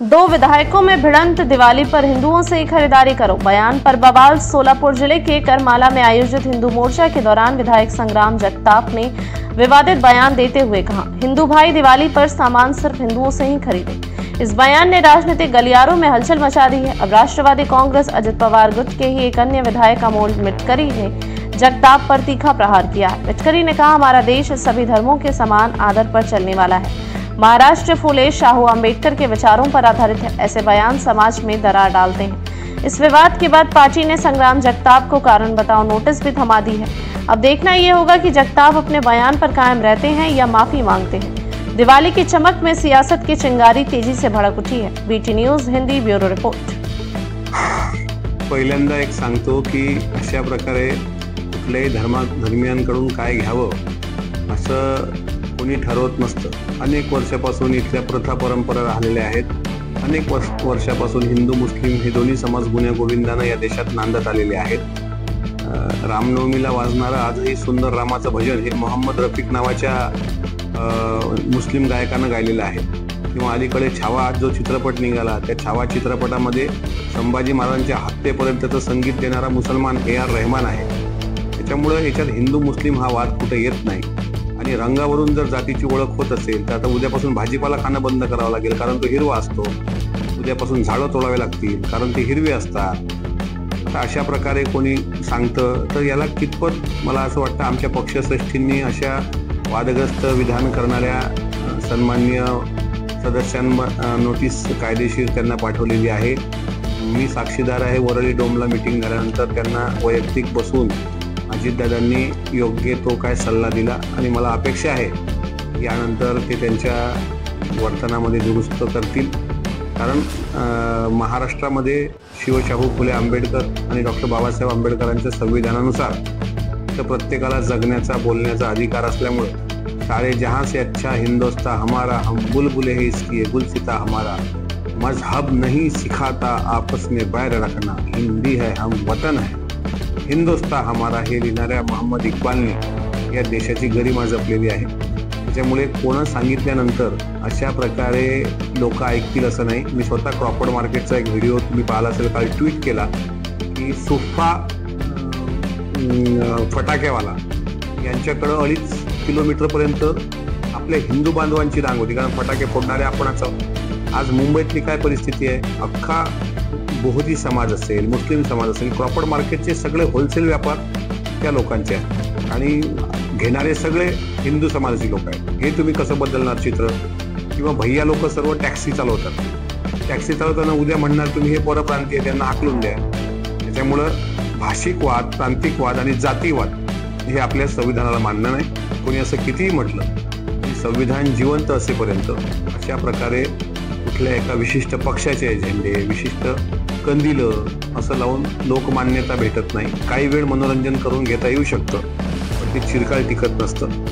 दो विधायकों में भिड़ंत, दिवाली पर हिंदुओं से ही खरीदारी करो, बयान पर बवाल। सोलापुर जिले के करमाला में आयोजित हिंदू मोर्चा के दौरान विधायक संग्राम जगताप ने विवादित बयान देते हुए कहा, हिंदू भाई दिवाली पर सामान सिर्फ हिंदुओं से ही खरीदे। इस बयान ने राजनीतिक गलियारों में हलचल मचा दी है। अब राष्ट्रवादी कांग्रेस अजित पवार गुट के ही एक अन्य विधायक अमोल मिटकरी ने जगताप पर तीखा प्रहार किया है। मिटकरी ने कहा, हमारा देश सभी धर्मों के समान आदर पर चलने वाला है। महाराष्ट्र फूले शाहू अंबेडकर के विचारों पर आधारित है। ऐसे बयान समाज में दरार डालते हैं। इस विवाद के बाद पार्टी ने संग्राम जगताप को कारण बताओ नोटिस भी थमा दी है। अब देखना यह होगा कि जगताप अपने बयान पर कायम रहते हैं या माफी मांगते हैं। दिवाली की चमक में सियासत की चिंगारी तेजी से भड़क उठी है। BT news Hindi bureau report. पहिल्यांदा एक सांगतो की अशा प्रकारे कुठल्याही धर्मियांकडून काय घ्यावं असं कोणी ठरवत नसतं। अनेक वर्षापासून इथल्या प्रथा परंपरा राहिलेल्या आहेत। अनेक वर्षापासून हिंदू मुस्लिम हे दोन्ही समाज गुण्या गोविंदानं या देशात नांदत आलेले आहेत। रामनवमीला वाजणारं आजही सुंदर रामाचं भजन हे मोहम्मद रफिक नावाच्या मुस्लिम गायकानं गायलेलं आहे। किंवा अलीकडे छावा जो चित्रपट निघाला, त्या छावा चित्रपटामध्ये संभाजी महाराजांच्या हत्येपर्यंतचं संगीत देणारा मुसलमान AR रहमान आहे। त्याच्यामुळे याच्यात हिंदू मुस्लिम हा वाद कुठे येत नाही। आणि रंगावरून जर जातीची ओळख होत असेल तर आता उद्यापासून भाजीपाला खाणं बंद करावं लागेल, कारण तो हिरवा असतो। उद्यापासून झाडं तोडावे लागतील, कारण ते हिरवे असतात। तर अशा प्रकारे कोणी सांगतं तर याला कितपत मला असं वाटतं आमच्या पक्षश्रेष्ठींनी अशा वादग्रस्त विधान करणाऱ्या सन्माननीय सदस्यांना नोटीस कायदेशीर त्यांना पाठवलेली आहे। मी साक्षीदार आहे। वरळी डोमला मीटिंग झाल्यानंतर त्यांना वैयक्तिक बसून अजितदादांनी योग्य तो काय सल्ला दिला आणि मला अपेक्षा आहे यानंतर ते त्यांच्या वर्तनामध्ये दुरुस्त करतील। कारण महाराष्ट्रामध्ये शिवशाहू फुले आंबेडकर आणि डॉक्टर बाबासाहेब आंबेडकरांच्या संविधानानुसार तर प्रत्येकाला जगण्याचा बोलण्याचा अधिकार असल्यामुळे सारे जहां से अच्छा हिंदुस्तां हमारा, हम बुलबुले हैं इसकी गुलसिता हमारा, मजहब नहीं सिखाता आपस में बैर रखना, हिंदी है हम वतन है, हिंदुस्तान हमारा हे लिहिणाऱ्या मोहम्मद इक्बालने या देशाची गरिमा जपलेली आहे। त्याच्यामुळे कोण सांगितल्यानंतर अशा प्रकारे लोक ऐकतील असं नाही। मी स्वतः क्रॉफर्ड मार्केटचा एक व्हिडिओ तुम्ही पाहिला असेल, काल ट्विट केला की सुफा फटाकेवाला यांच्याकडे 2.5 किलोमीटरपर्यंत आपल्या हिंदू बांधवांची रांग होती, कारण फटाके फोडणारे आपणच आहोत। आज मुंबईतली काय परिस्थिती आहे, अख्खा बहुती समाज असेल, मुस्लिम समाज असेल, क्रॉफर्ड मार्केटचे सगळे होलसेल व्यापार त्या लोकांचे आहेत आणि घेणारे सगळे हिंदू समाजाचे लोक आहेत। हे तुम्ही कसं बदलणार चित्र? किंवा भैया लोक सर्व टॅक्सी चालवतात। टॅक्सी चालवताना उद्या म्हणणार तुम्ही हे परप्रांतीय, त्यांना हाकलून द्या। त्याच्यामुळं भाषिक वाद, प्रांतिक वाद आणि जातीवाद हे आपल्या संविधानाला मान्य नाही। कोणी असं कितीही म्हटलं की संविधान जिवंत असेपर्यंत अशा प्रकारे कुठल्या एका विशिष्ट पक्षाचे झेंडे, विशिष्ट कंदीलं असं लावून लोकमान्यता भेटत नाही। काही वेळ मनोरंजन करून घेता येऊ शकतं, पण ते चिरकाळ टिकत नसतं।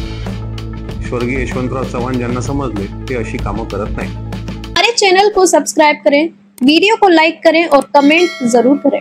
स्वर्गीय यशवंतराव चव्हाण ज्यांना समजले ते अशी कामं करत नाही। हमारे चैनल को सब्सक्राइब करें, वीडियो को लाइक करें और कमेंट जरूर करें।